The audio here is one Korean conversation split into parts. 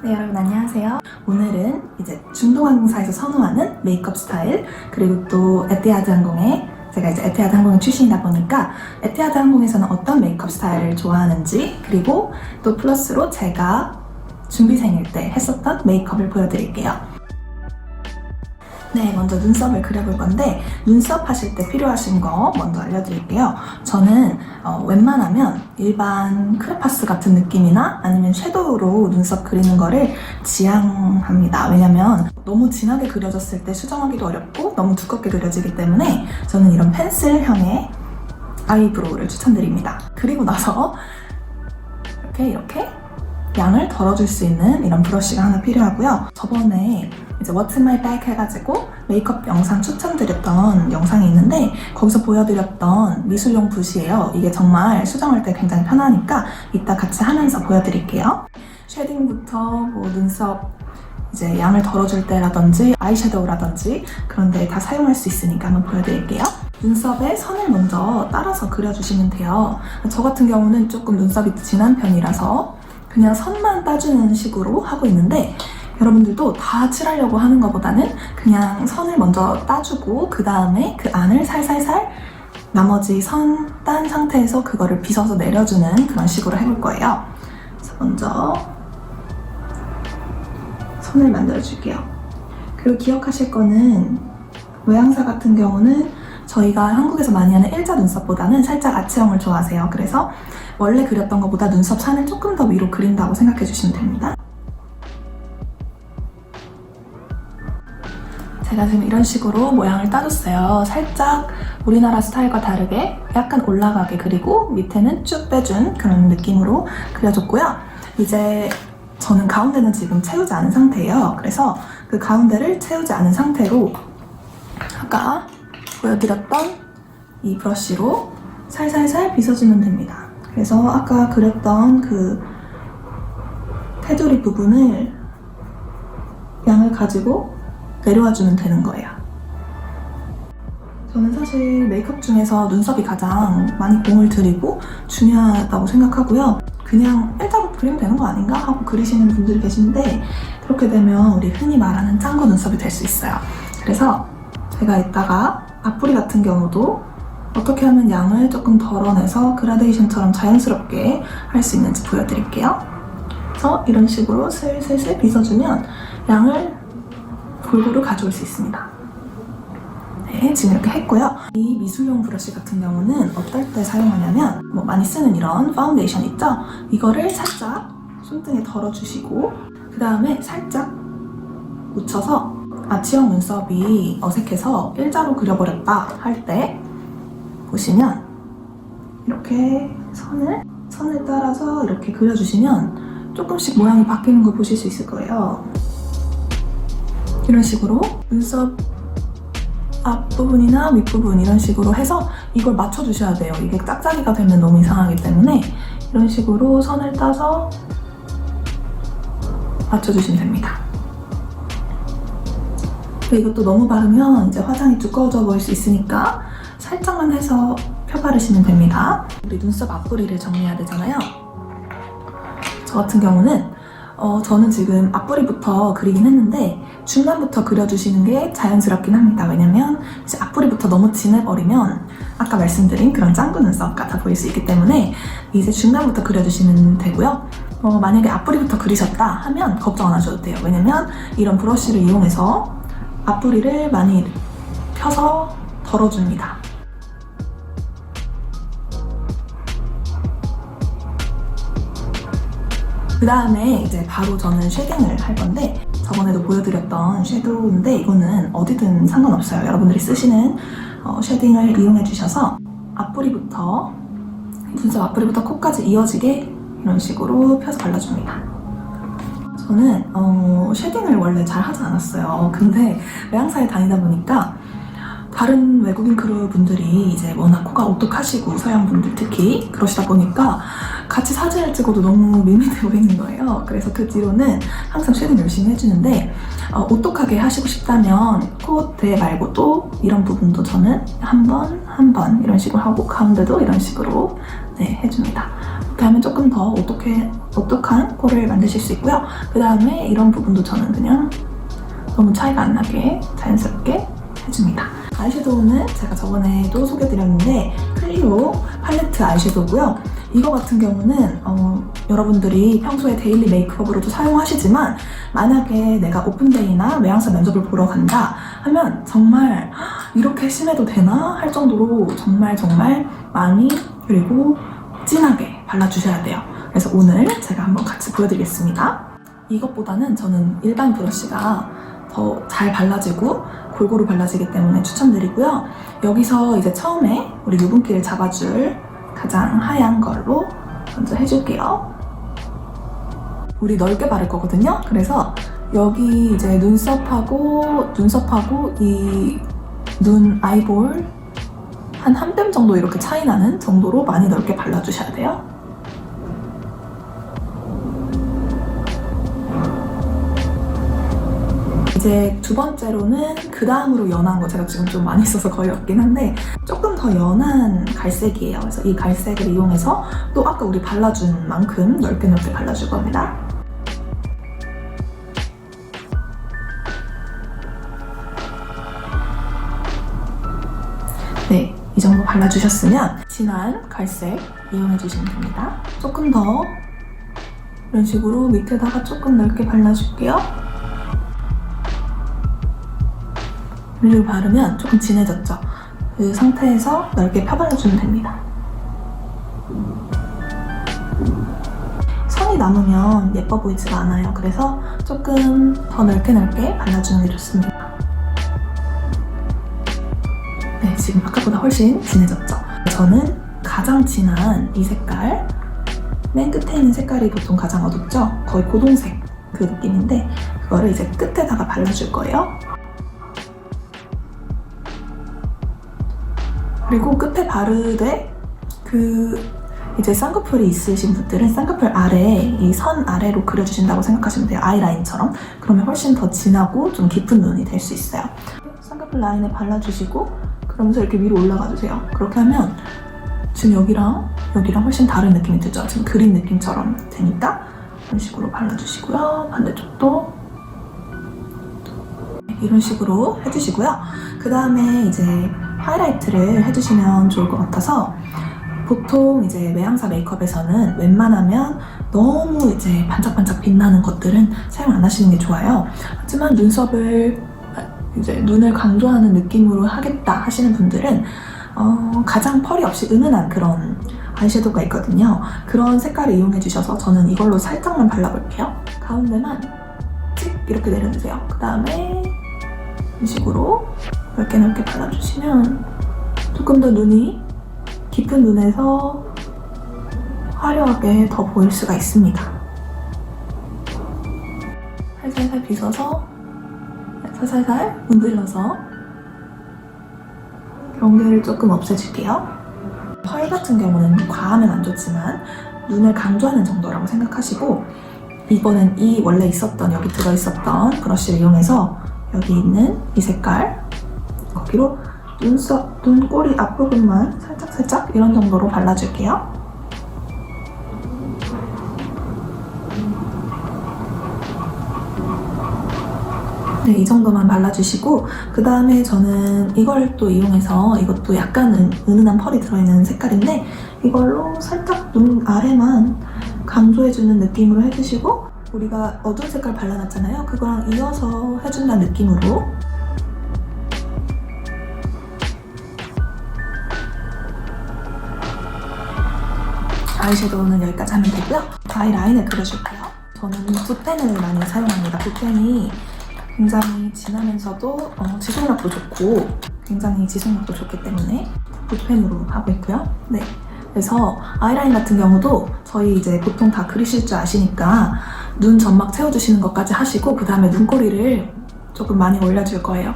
네, 여러분 안녕하세요. 오늘은 이제 중동항공사에서 선호하는 메이크업 스타일, 그리고 또 에티하드 항공에 제가 이제 에티하드 항공의 출신이다 보니까 에티하드 항공에서는 어떤 메이크업 스타일을 좋아하는지, 그리고 또 플러스로 제가 준비생일 때 했었던 메이크업을 보여드릴게요. 네, 먼저 눈썹을 그려볼 건데 눈썹 하실 때 필요하신 거 먼저 알려드릴게요. 저는 웬만하면 일반 크레파스 같은 느낌이나 아니면 섀도우로 눈썹 그리는 거를 지향합니다. 왜냐면 너무 진하게 그려졌을 때 수정하기도 어렵고 너무 두껍게 그려지기 때문에 저는 이런 펜슬형의 아이브로우를 추천드립니다. 그리고 나서 이렇게 양을 덜어줄 수 있는 이런 브러쉬가 하나 필요하고요. 저번에 이제 What's in my bag 해가지고 메이크업 영상 추천드렸던 영상이 있는데 거기서 보여드렸던 미술용 붓이에요. 이게 정말 수정할 때 굉장히 편하니까 이따 같이 하면서 보여드릴게요. 쉐딩부터 뭐 눈썹 이제 양을 덜어줄 때라든지 아이섀도우라든지 그런 데 다 사용할 수 있으니까 한번 보여드릴게요. 눈썹에 선을 먼저 따라서 그려주시면 돼요. 저 같은 경우는 조금 눈썹이 진한 편이라서 그냥 선만 따주는 식으로 하고 있는데 여러분들도 다 칠하려고 하는 것보다는 그냥 선을 먼저 따주고 그 다음에 그 안을 살살살 나머지 선 딴 상태에서 그거를 빗어서 내려주는 그런 식으로 해볼 거예요. 그래서 먼저 선을 만들어줄게요. 그리고 기억하실 거는 모양사 같은 경우는 저희가 한국에서 많이 하는 일자 눈썹보다는 살짝 아치형을 좋아하세요. 그래서 원래 그렸던 것보다 눈썹 산을 조금 더 위로 그린다고 생각해 주시면 됩니다. 제가 지금 이런 식으로 모양을 따줬어요. 살짝 우리나라 스타일과 다르게 약간 올라가게 그리고 밑에는 쭉 빼준 그런 느낌으로 그려줬고요. 이제 저는 가운데는 지금 채우지 않은 상태예요. 그래서 그 가운데를 채우지 않은 상태로 아까 보여드렸던 이 브러쉬로 살살살 빗어주면 됩니다. 그래서 아까 그렸던 그 테두리 부분을 양을 가지고 내려와주면 되는 거예요. 저는 사실 메이크업 중에서 눈썹이 가장 많이 공을 들이고 중요하다고 생각하고요. 그냥 일자로 그리면 되는 거 아닌가 하고 그리시는 분들이 계신데 그렇게 되면 우리 흔히 말하는 짱구 눈썹이 될 수 있어요. 그래서 제가 이따가 앞부리 같은 경우도 어떻게 하면 양을 조금 덜어내서 그라데이션처럼 자연스럽게 할 수 있는지 보여드릴게요. 그래서 이런 식으로 슬슬슬 빗어주면 양을 골고루 가져올 수 있습니다. 네, 지금 이렇게 했고요. 이 미술용 브러쉬 같은 경우는 어떨 때 사용하냐면 많이 쓰는 이런 파운데이션 있죠? 이거를 살짝 손등에 덜어주시고 그 다음에 살짝 묻혀서 아치형 눈썹이 어색해서 일자로 그려버렸다 할 때 보시면 이렇게 선을 따라서 이렇게 그려주시면 조금씩 모양이 바뀌는 걸 보실 수 있을 거예요. 이런 식으로 눈썹 앞부분이나 윗부분 이런 식으로 해서 이걸 맞춰주셔야 돼요. 이게 짝짝이가 되면 너무 이상하기 때문에 이런 식으로 선을 따서 맞춰주시면 됩니다. 이것도 너무 바르면 이제 화장이 두꺼워져 보일 수 있으니까 살짝만 해서 펴바르시면 됩니다. 우리 눈썹 앞부리를 정리해야 되잖아요. 저 같은 경우는 저는 지금 앞부리부터 그리긴 했는데 중간부터 그려주시는 게 자연스럽긴 합니다. 왜냐면 이제 앞부리부터 너무 진해버리면 아까 말씀드린 그런 짱구 눈썹 같아 보일 수 있기 때문에 이제 중간부터 그려주시면 되고요. 만약에 앞부리부터 그리셨다 하면 걱정 안 하셔도 돼요. 왜냐면 이런 브러쉬를 이용해서 앞부리를 많이 펴서 덜어줍니다. 그 다음에 이제 바로 저는 쉐딩을 할 건데 저번에도 보여드렸던 섀도우인데 이거는 어디든 상관없어요. 여러분들이 쓰시는 쉐딩을 이용해 주셔서 앞부리부터 눈썹 앞부리부터 코까지 이어지게 이런 식으로 펴서 발라줍니다. 저는 쉐딩을 원래 잘 하지 않았어요. 근데 외항사에 다니다 보니까 다른 외국인 크루 분들이 이제 워낙 코가 오똑하시고 서양 분들 특히 그러시다 보니까 같이 사진을 찍어도 너무 밋밋해 보이는 거예요. 그래서 그 뒤로는 항상 쉐딩 열심히 해주는데 오똑하게 하시고 싶다면 콧대 말고도 이런 부분도 저는 한 번 이런 식으로 하고 가운데도 이런 식으로 해줍니다. 이렇게 하면 조금 더 오똑한 코를 만드실 수 있고요. 그 다음에 이런 부분도 저는 그냥 너무 차이가 안 나게 자연스럽게 해줍니다. 아이섀도우는 제가 저번에도 소개드렸는데 클리오 팔레트 아이섀도우고요. 이거 같은 경우는 여러분들이 평소에 데일리 메이크업으로도 사용하시지만 만약에 내가 오픈데이나 외항사 면접을 보러 간다 하면 정말 이렇게 심해도 되나 할 정도로 정말 많이 그리고 진하게 발라주셔야 돼요. 그래서 오늘 제가 한번 같이 보여드리겠습니다. 이것보다는 저는 일반 브러쉬가 더 잘 발라지고 골고루 발라지기 때문에 추천드리고요. 여기서 이제 처음에 우리 유분기를 잡아줄 가장 하얀 걸로 먼저 해줄게요. 우리 넓게 바를 거거든요. 그래서 여기 이제 눈썹하고 이 눈 아이볼 한 뼘 정도 이렇게 차이 나는 정도로 많이 넓게 발라주셔야 돼요. 이제 두 번째로는 그 다음으로 연한 거, 제가 지금 좀 많이 써서 거의 없긴 한데 조금 더 연한 갈색이에요. 그래서 이 갈색을 이용해서 또 아까 우리 발라준 만큼 넓게 발라줄 겁니다. 네, 이 정도 발라주셨으면 진한 갈색 이용해주시면 됩니다. 조금 더 이런 식으로 밑에다가 조금 넓게 발라줄게요. 그리고 바르면 조금 진해졌죠? 그 상태에서 넓게 펴발라주면 됩니다. 선이 남으면 예뻐 보이지가 않아요. 그래서 조금 더 넓게 발라주는 게 좋습니다. 네, 지금 아까보다 훨씬 진해졌죠? 저는 가장 진한 이 색깔, 맨 끝에 있는 색깔이 보통 가장 어둡죠? 거의 고동색 그 느낌인데 그거를 이제 끝에다가 발라줄 거예요. 그리고 끝에 바르되 이제 쌍꺼풀이 있으신 분들은 쌍꺼풀 아래, 이 선 아래로 그려주신다고 생각하시면 돼요. 아이라인처럼. 그러면 훨씬 더 진하고 좀 깊은 눈이 될 수 있어요. 쌍꺼풀 라인에 발라주시고 그러면서 이렇게 위로 올라가주세요. 그렇게 하면 지금 여기랑 훨씬 다른 느낌이 들죠? 지금 그린 느낌처럼 되니까 이런 식으로 발라주시고요. 반대쪽도 이런 식으로 해주시고요. 그 다음에 이제 하이라이트를 해주시면 좋을 것 같아서 보통 이제 외항사 메이크업에서는 웬만하면 너무 이제 반짝반짝 빛나는 것들은 사용 안 하시는 게 좋아요. 하지만 눈썹을 이제 눈을 강조하는 느낌으로 하겠다 하시는 분들은 가장 펄이 없이 은은한 그런 아이섀도우가 있거든요. 그런 색깔을 이용해 주셔서 저는 이걸로 살짝만 발라볼게요. 가운데만 칙 이렇게 내려주세요. 그 다음에 이 식으로 넓게 발라주시면 조금 더 눈이 깊은 눈에서 화려하게 더 보일 수가 있습니다. 살살살 빗어서 살살 문질러서 경계를 조금 없애줄게요. 펄 같은 경우는 과하면 안 좋지만 눈을 강조하는 정도라고 생각하시고 이번엔 이 원래 있었던 여기 들어있었던 브러쉬를 이용해서 여기 있는 이 색깔 거기로 눈꼬리 앞부분만 살짝 이런 정도로 발라줄게요. 네, 이 정도만 발라주시고 그 다음에 저는 이걸 또 이용해서 이것도 약간 은은한 펄이 들어있는 색깔인데 이걸로 살짝 눈 아래만 강조해주는 느낌으로 해주시고 우리가 어두운 색깔 발라놨잖아요. 그거랑 이어서 해준다는 느낌으로 아이섀도우는 여기까지 하면 되고요. 아이라인을 그려줄게요. 저는 붓펜을 많이 사용합니다. 붓펜이 굉장히 진하면서도 지속력도 좋고 굉장히 지속력도 좋기 때문에 붓펜으로 하고 있고요. 네, 그래서 아이라인 같은 경우도 저희 이제 보통 다 그리실 줄 아시니까 눈 점막 채워주시는 것까지 하시고 그 다음에 눈꼬리를 조금 많이 올려줄 거예요.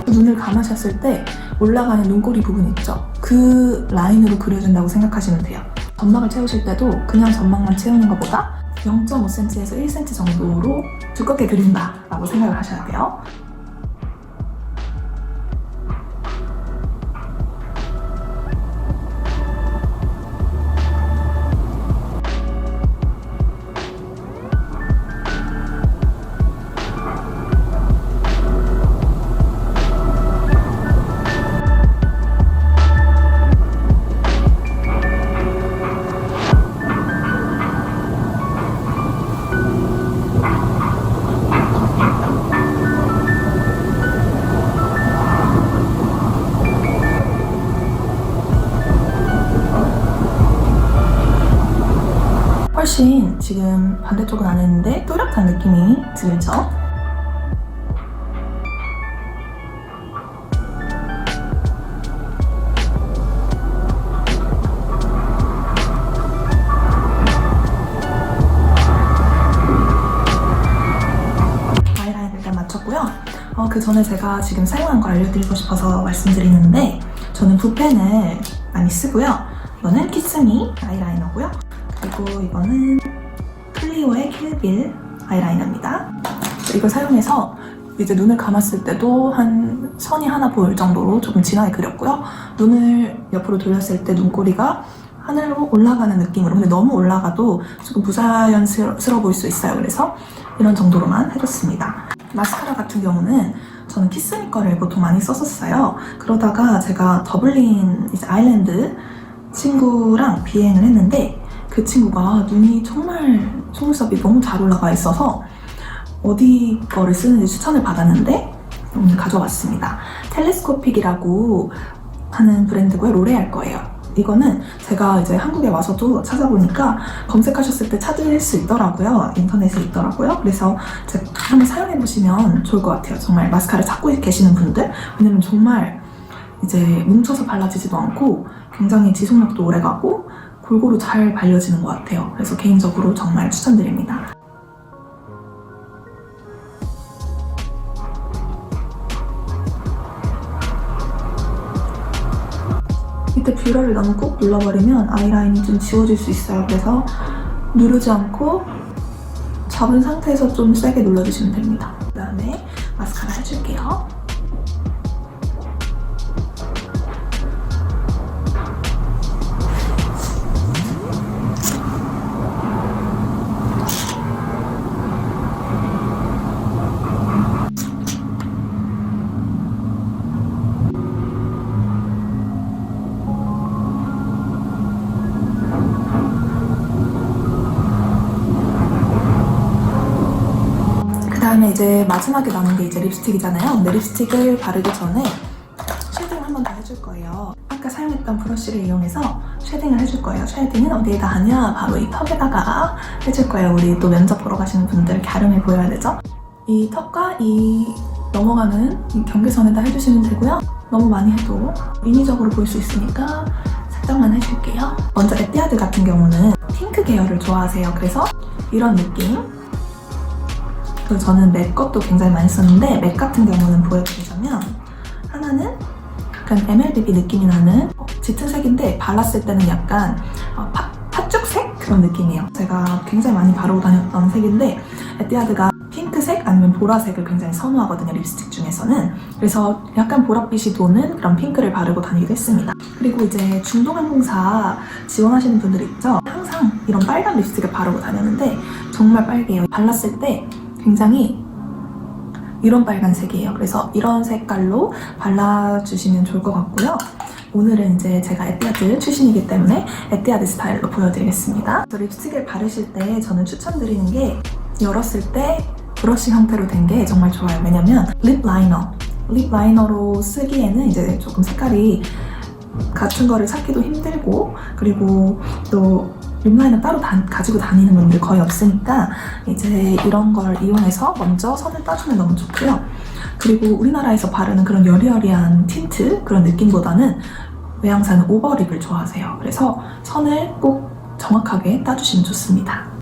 눈을 감으셨을 때 올라가는 눈꼬리 부분 있죠? 그 라인으로 그려준다고 생각하시면 돼요. 점막을 채우실 때도 그냥 점막만 채우는 것보다 0.5cm에서 1cm 정도로 두껍게 그린다라고 생각을 하셔야 돼요. 훨씬 지금 반대쪽은 안 했는데 또렷한 느낌이 들죠? 아이라인 일단 맞췄고요. 그 전에 제가 지금 사용한 거 알려드리고 싶어서 말씀드리는데, 저는 붓펜을 많이 쓰고요. 이거는 키스미 아이라이너고요. 그리고 이거는 클리오의 킬빌 아이라이너입니다. 이걸 사용해서 이제 눈을 감았을 때도 한 선이 하나 보일 정도로 조금 진하게 그렸고요. 눈을 옆으로 돌렸을 때 눈꼬리가 하늘로 올라가는 느낌으로, 근데 너무 올라가도 조금 부자연스러워 보일 수 있어요. 그래서 이런 정도로만 해줬습니다. 마스카라 같은 경우는 저는 키스미 거를 보통 많이 썼었어요. 그러다가 제가 더블린 이제 아일랜드 친구랑 비행을 했는데, 그 친구가 눈이 정말 속눈썹이 너무 잘 올라가 있어서 어디 거를 쓰는지 추천을 받았는데 오늘 가져왔습니다. 텔레스코픽이라고 하는 브랜드고요. 로레알 거예요. 이거는 제가 이제 한국에 와서도 찾아보니까 검색하셨을 때 찾을 수 있더라고요. 인터넷에 있더라고요. 그래서 제가 한번 사용해보시면 좋을 것 같아요. 정말 마스카라 찾고 계시는 분들. 왜냐면 정말 이제 뭉쳐서 발라지지도 않고 굉장히 지속력도 오래가고 골고루 잘 발려지는 것 같아요. 그래서 개인적으로 정말 추천드립니다. 밑에 뷰러를 너무 꾹 눌러버리면 아이라인이 좀 지워질 수 있어요. 그래서 누르지 않고 잡은 상태에서 좀 세게 눌러주시면 됩니다. 그 다음에 마스카라 해줄게요. 그다음에 이제 마지막에 남은 게 이제 립스틱이잖아요. 근데 립스틱을 바르기 전에 쉐딩을 한 번 더 해줄 거예요. 아까 사용했던 브러쉬를 이용해서 쉐딩을 해줄 거예요. 쉐딩은 어디에다 하냐? 바로 이 턱에다가 해줄 거예요. 우리 또 면접 보러 가시는 분들 갸름해 보여야 되죠? 이 턱과 이 넘어가는 이 경계선에다 해주시면 되고요. 너무 많이 해도 인위적으로 보일 수 있으니까 살짝만 해줄게요. 먼저 에뛰아드 같은 경우는 핑크 계열을 좋아하세요. 그래서 이런 느낌. 그리고 저는 맥 것도 굉장히 많이 썼는데, 맥 같은 경우는 보여드리자면 하나는 약간 MLBB 느낌이 나는 짙은 색인데 발랐을 때는 약간 팥죽색? 그런 느낌이에요. 제가 굉장히 많이 바르고 다녔던 색인데, 에뛰아드가 핑크색 아니면 보라색을 굉장히 선호하거든요, 립스틱 중에서는. 그래서 약간 보랏빛이 도는 그런 핑크를 바르고 다니기도 했습니다. 그리고 이제 중동항공사 지원하시는 분들 있죠? 항상 이런 빨간 립스틱을 바르고 다녔는데 정말 빨개요. 발랐을 때 굉장히 이런 빨간색이에요. 그래서 이런 색깔로 발라주시면 좋을 것 같고요. 오늘은 이제 제가 에뛰아드 출신이기 때문에 에뛰아드 스타일로 보여드리겠습니다. 립스틱을 바르실 때 저는 추천드리는 게 열었을 때 브러쉬 형태로 된 게 정말 좋아요. 왜냐면 립 라이너로 쓰기에는 이제 조금 색깔이 같은 거를 찾기도 힘들고, 그리고 또 립라이너 따로 가지고 다니는 분들 거의 없으니까 이제 이런 걸 이용해서 먼저 선을 따주면 너무 좋고요. 그리고 우리나라에서 바르는 그런 여리여리한 틴트 그런 느낌보다는 외향사는 오버립을 좋아하세요. 그래서 선을 꼭 정확하게 따주시면 좋습니다.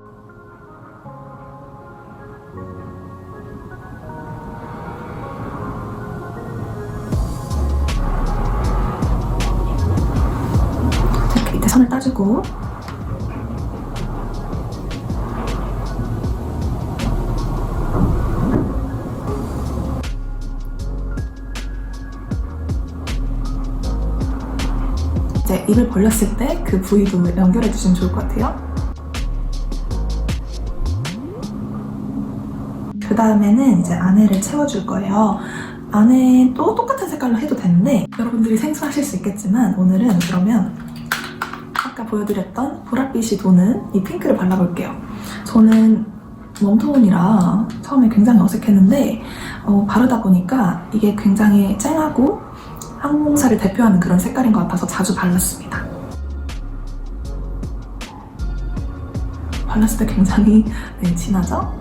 이렇게 밑에 선을 따주고, 이제 입을 벌렸을 때 그 부위도 연결해 주시면 좋을 것 같아요. 그 다음에는 이제 안에를 채워줄 거예요. 안에도 똑같은 색깔로 해도 되는데 여러분들이 생소하실 수 있겠지만 오늘은 그러면 아까 보여드렸던 보랏빛이 도는 이 핑크를 발라볼게요. 저는 웜톤이라 처음에 굉장히 어색했는데 바르다 보니까 이게 굉장히 쨍하고 항공사를 대표하는 그런 색깔인 것 같아서 자주 발랐습니다. 발랐을 때 굉장히 진하죠?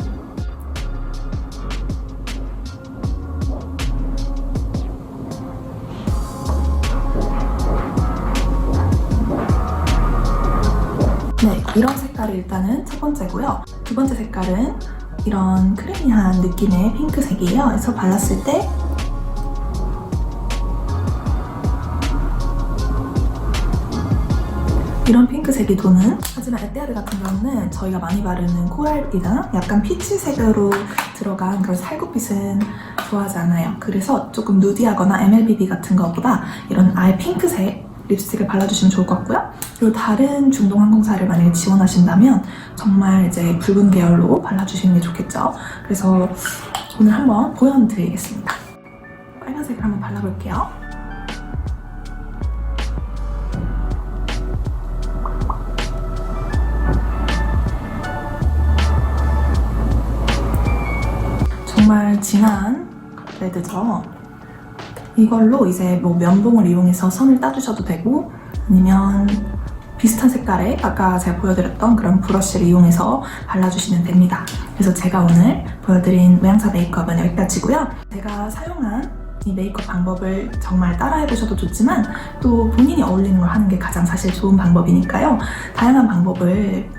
네, 이런 색깔이 일단은 첫 번째고요. 두 번째 색깔은 이런 크리미한 느낌의 핑크색이에요. 그래서 발랐을 때 이런 핑크색이 도는, 하지만 에뛰아드 같은 경우는 저희가 많이 바르는 코랄이나 약간 피치색으로 들어간 그런 살구빛은 좋아하지 않아요. 그래서 조금 누디하거나 MLBB 같은 거보다 이런 아예 핑크색 립스틱을 발라주시면 좋을 것 같고요. 그리고 다른 중동 항공사를 만약에 지원하신다면 정말 이제 붉은 계열로 발라주시는 게 좋겠죠. 그래서 오늘 한번 보여드리겠습니다. 빨간색을 한번 발라볼게요. 정말 진한 레드죠. 이걸로 이제 뭐 면봉을 이용해서 선을 따주셔도 되고, 아니면 비슷한 색깔의 아까 제가 보여드렸던 그런 브러쉬를 이용해서 발라주시면 됩니다. 그래서 제가 오늘 보여드린 모양사 메이크업은 여기까지고요. 제가 사용한 이 메이크업 방법을 정말 따라해보셔도 좋지만 또 본인이 어울리는 걸 하는 게 가장 사실 좋은 방법이니까요. 다양한 방법을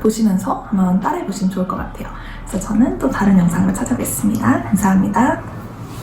보시면서 한번 따라해보시면 좋을 것 같아요. 그래서 저는 또 다른 영상으로 찾아뵙겠습니다. 감사합니다.